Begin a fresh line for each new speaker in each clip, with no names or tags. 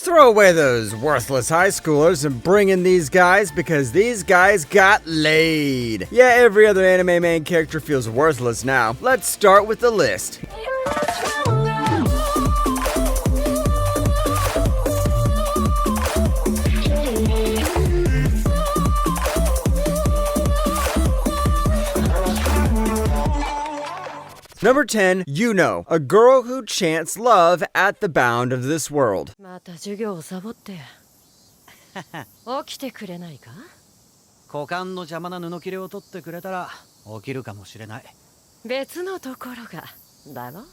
Throw away those worthless high schoolers and bring in these guys because these guys got laid. Yeah, every other anime main character feels worthless now. Let's start with the list. Number 10, Yuno, a girl who chants love at the bound of this world.
また授業をサボって起きてくれないか
股間の邪魔な布切れを取ってくれたら起きるかもしれない
別のところがだろ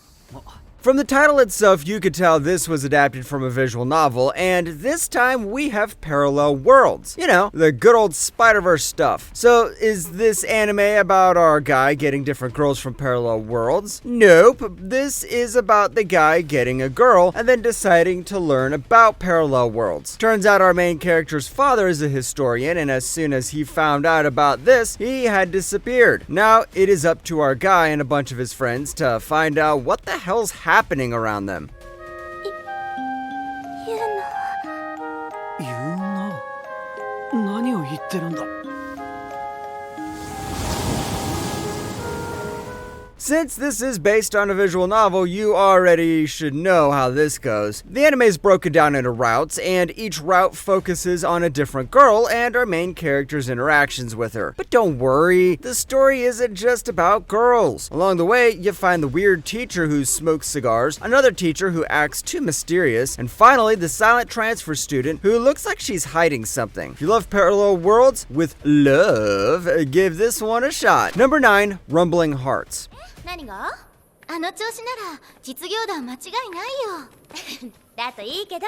From the title itself, you could tell this was adapted from a visual novel, and this time we have parallel worlds. You know, the good old Spider-Verse stuff. So, is this anime about our guy getting different girls from parallel worlds? Nope. This is about the guy getting a girl and then deciding to learn about parallel worlds. Turns out our main character's father is a historian, and as soon as he found out about this, he had disappeared. Now, it is up to our guy and a bunch of his friends to find out what the hell's happening around them.
言うな何を言ってるんだ
Since this is based on a visual novel, you already should know how this goes. The anime is broken down into routes, and each route focuses on a different girl and our main character's interactions with her. But don't worry, the story isn't just about girls. Along the way, you find the weird teacher who smokes cigars, another teacher who acts too mysterious, and finally the silent transfer student who looks like she's hiding something. If you love parallel worlds with love, give this one a shot. Number 9, Rumbling Hearts.
何があの調子なら実業団間違いないよだといいけど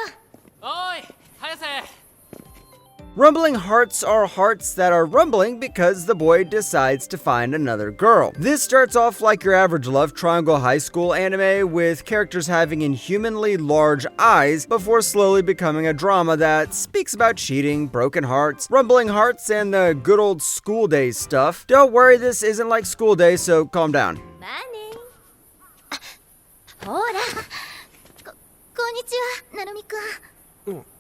おい早瀬
Rumbling hearts are hearts that are rumbling because the boy decides to find another girl. This starts off like your average love triangle high school anime with characters having inhumanly large eyes before slowly becoming a drama that speaks about cheating, broken hearts, rumbling hearts, and the good old school days stuff. Don't worry, this isn't like school days, so calm down.
まあねあほらこんにちはなるみくん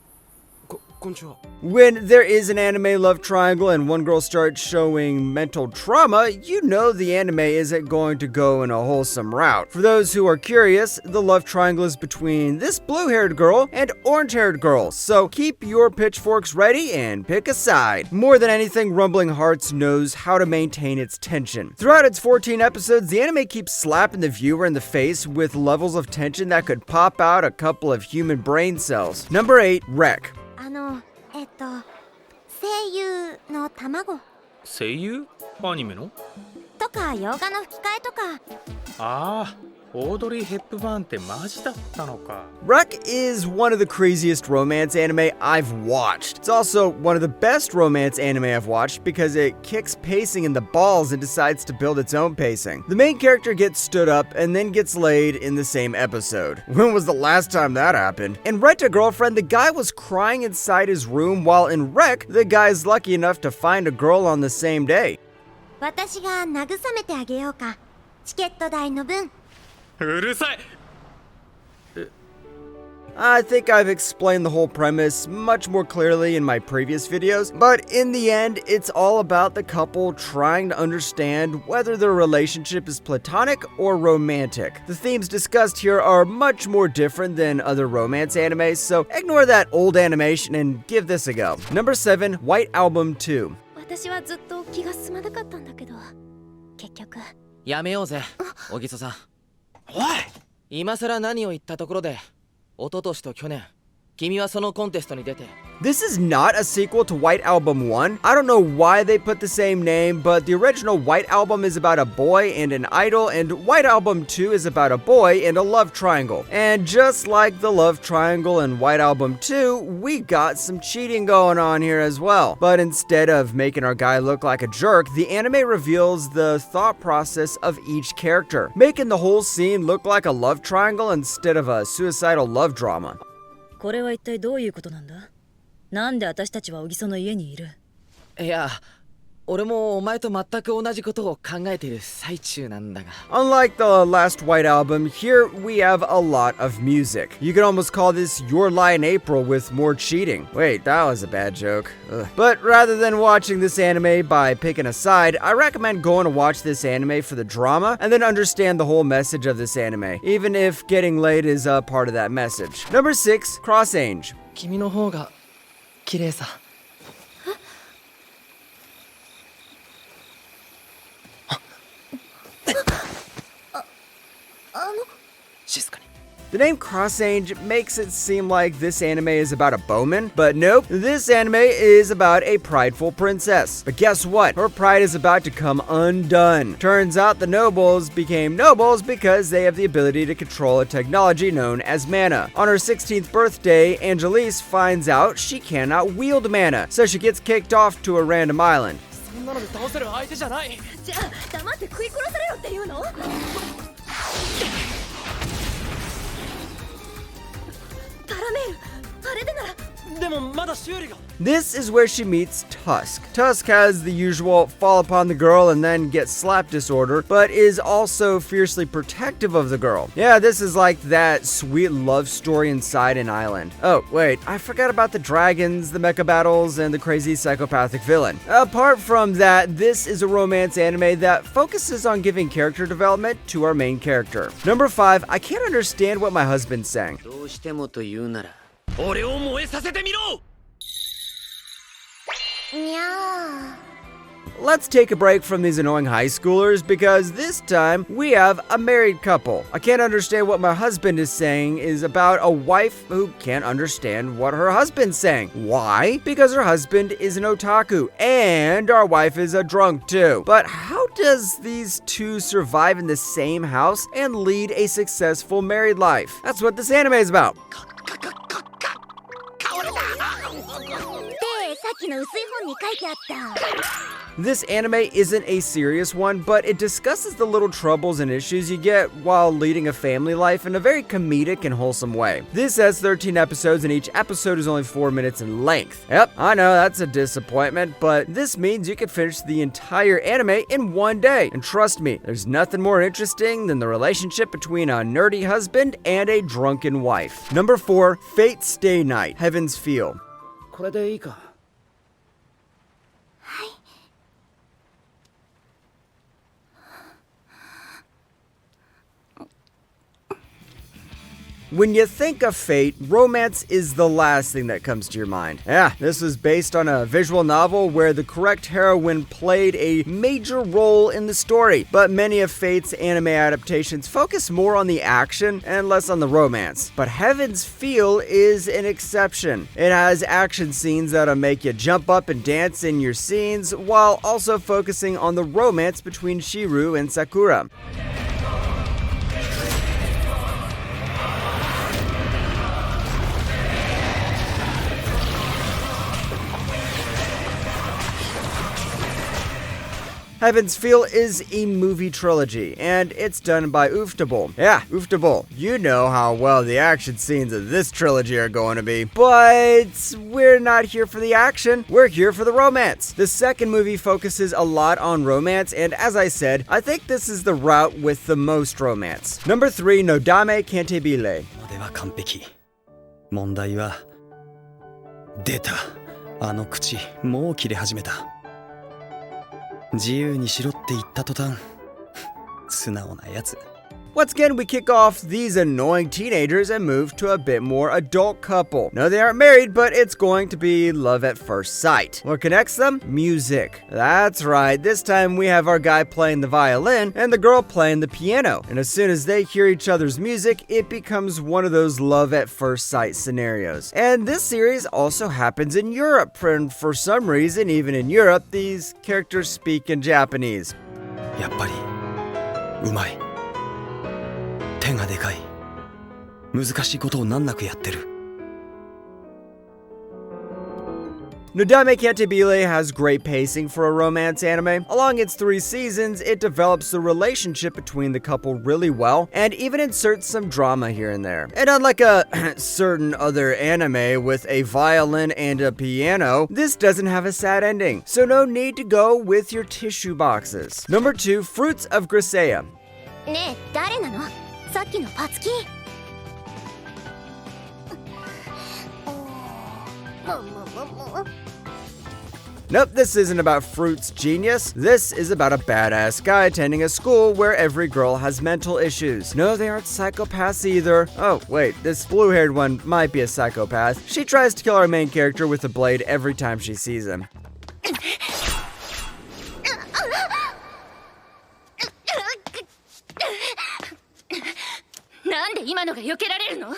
When there is an anime love triangle and one girl starts showing mental trauma, you know the anime isn't going to go in a wholesome route. For those who are curious, the love triangle is between this blue-haired girl and orange-haired girl, so keep your pitchforks ready and pick a side. More than anything, Rumbling Hearts knows how to maintain its tension. Throughout its 14 episodes, the anime keeps slapping the viewer in the face with levels of tension that could pop out a couple of human brain cells. Number 8, Wreck.
声優の卵
声優アニメの
とか洋画の吹き替えとか
ああオードリー・ヘップバーンってマジだったのか
Wreck is one of the craziest romance anime I've watched. It's also one of the best romance anime I've watched because it kicks pacing in the balls and decides to build its own pacing. The main character gets stood up and then gets laid in the same episode. When was the last time that happened? In Rent a Girlfriend, the guy was crying inside his room, while in Wreck, the guy's lucky enough to find a girl on the same day.
私が慰めてあげようかチケット代の分
うるさい
I think I've explained the whole premise much more clearly in my previous videos, but in the end, it's all about the couple trying to understand whether their relationship is platonic or romantic. The themes discussed here are much more different than other romance animes, so ignore that old animation and give this a go. Number 7, White Album 2.
私はずっと気が済まなかったんだけど結局
やめようぜ小木曽さんおい今さら何を言ったところで一昨年と去年君はそのコンテストに出て
This is not a sequel to White Album 1. I don't know why they put the same name, but the original White Album is about a boy and an idol, and White Album 2 is about a boy and a love triangle. And just like the love triangle in White Album 2, we got some cheating going on here as well. But instead of making our guy look like a jerk, the anime reveals the thought process of each character, making the whole scene look like a love triangle instead of a suicidal love drama.
これは一体どういうことなんだなんで私たちは小木曽の家にいる
いや俺もお前と全く同じことを考えている最中なんだが。
Unlike the last White Album, here we have a lot of music. You could almost call this Your Lie in April with more cheating. Wait, that was a bad joke. Ugh. But rather than watching this anime by picking a side, I recommend going to watch this anime for the drama and then understand the whole message of this anime, even if getting laid is a part of that message. Number 6, Cross Ange.
君の方が綺麗さ。静かに。
The name Cross Ange makes it seem like this anime is about a bowman, but nope, this anime is about a prideful princess. But guess what? Her pride is about to come undone. Turns out the nobles became nobles because they have the ability to control a technology known as mana. On her 16th birthday, Angelise finds out she cannot wield mana, so she gets kicked off to a random island.
そんなので倒せる相手じゃない。
じゃあ黙って食い殺されろっていうの？パラメール、あれでなら。
でもまだ修理が。
This is where she meets Tusk. Tusk has the usual fall upon the girl and then get slapped disorder, but is also fiercely protective of the girl. Yeah, this is like that sweet love story inside an island. Oh, wait, I forgot about the dragons, the mecha battles, and the crazy psychopathic villain. Apart from that, this is a romance anime that focuses on giving character development to our main character. Number 5, I can't understand what my husband's saying.
どうしてもと言うなら俺を燃えさせてみろ。
にゃ
Let's take a break from these annoying high schoolers because this time we have a married couple. I can't understand what my husband is saying is about a wife who can't understand what her husband's saying. Why? Because her husband is an otaku and our wife is a drunk too. But how does these two survive in the same house and lead a successful married life? That's what this anime is about.
で、さっきの薄い本に書いてあった。
This anime isn't a serious one, but it discusses the little troubles and issues you get while leading a family life in a very comedic and wholesome way. This has 13 episodes and each episode is only 4 minutes in length. Yep, I know that's a disappointment, but this means you can finish the entire anime in one day. And trust me, there's nothing more interesting than the relationship between a nerdy husband and a drunken wife. Number 4, Fate Stay Night, Heaven's Feel.
これでいいか。
When you think of Fate, romance is the last thing that comes to your mind. Yeah, this was based on a visual novel where the correct heroine played a major role in the story, but many of Fate's anime adaptations focus more on the action and less on the romance. But Heaven's Feel is an exception. It has action scenes that'll make you jump up and dance in your scenes, while also focusing on the romance between Shiru and Sakura. Heaven's Feel is a movie trilogy, and it's done by Ufotable. Yeah, Ufotable. You know how well the action scenes of this trilogy are going to be. But we're not here for the action, we're here for the romance. The second movie focuses a lot on romance, and as I said, I think this is the route with the most romance. Number 3, Nodame Cantabile.
までは完璧。問題は出た。あの口もう切れ始めた。自由にしろって言った途端素直なやつ。
Once again, we kick off these annoying teenagers and move to a bit more adult couple. No, they aren't married, but it's going to be love at first sight. What connects them? Music. That's right, this time we have our guy playing the violin and the girl playing the piano. And as soon as they hear each other's music, it becomes one of those love at first sight scenarios. And this series also happens in Europe, and for some reason, even in Europe, these characters speak in Japanese.
やっぱりうまい。手がでかい。難しいことを難なくやってる。
Nodame Cantabile has great pacing for a romance anime. Along its 3 seasons, it develops the relationship between the couple really well, and even inserts some drama here and there. And unlike a certain other anime with a violin and a piano, this doesn't have a sad ending, so no need to go with your tissue boxes. Number 2, Fruits of Griseia.
ねえ誰なのさっきのパツキン
Nope, this isn't about Fruit's genius. This is about a badass guy attending a school where every girl has mental issues. No, they aren't psychopaths either. Oh, wait, this blue-haired one might be a psychopath. She tries to kill our main character with a blade every time she sees him.
なんで今のが避けられるの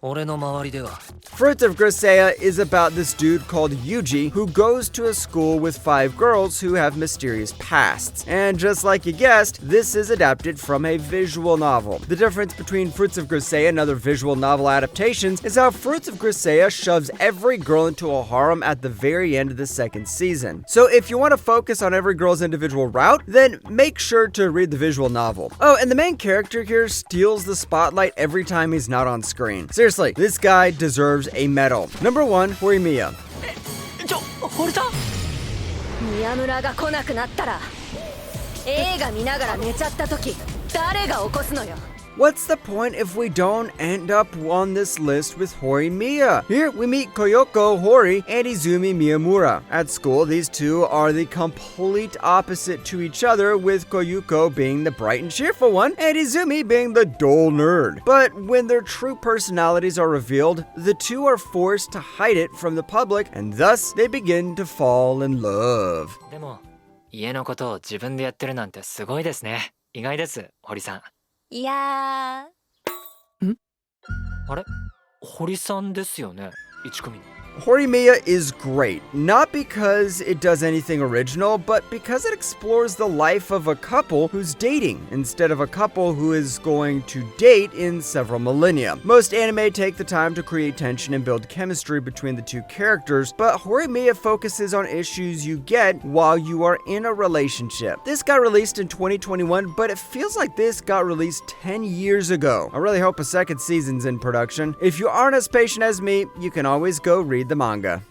俺の周りでは
Fruits of Griseia is about this dude called Yuji who goes to a school with 5 girls who have mysterious pasts. And just like you guessed, this is adapted from a visual novel. The difference between Fruits of Griseia and other visual novel adaptations is how Fruits of Griseia shoves every girl into a harem at the very end of the 2nd season. So if you want to focus on every girl's individual route, then make sure to read the visual novel. Oh, and the main character here steals the spotlight every time he's not on screen. Seriously, this guy deserves a medal. Number 1, Horimiya.
宮村が来なくなったら映画見ながら寝ちゃった時誰が起こすのよ
What's the point if we don't end up on this list with Horimiya? Here we meet Koyoko Hori and Izumi Miyamura. At school, these two are the complete opposite to each other, with Koyuko being the bright and cheerful one, and Izumi being the dull nerd. But when their true personalities are revealed, the two are forced to hide it from the public, and thus they begin to fall in love.
でも家のことを自分でやってるなんてすごいですね。意外です、堀さん。
いや
あれ、堀さんですよね、1組の。
Horimiya is great, not because it does anything original, but because it explores the life of a couple who's dating, instead of a couple who is going to date in several millennia. Most anime take the time to create tension and build chemistry between the two characters, but Horimiya focuses on issues you get while you are in a relationship. This got released in 2021, but it feels like this got released 10 years ago. I really hope a 2nd season's in production. If you aren't as patient as me, you can always go read the manga.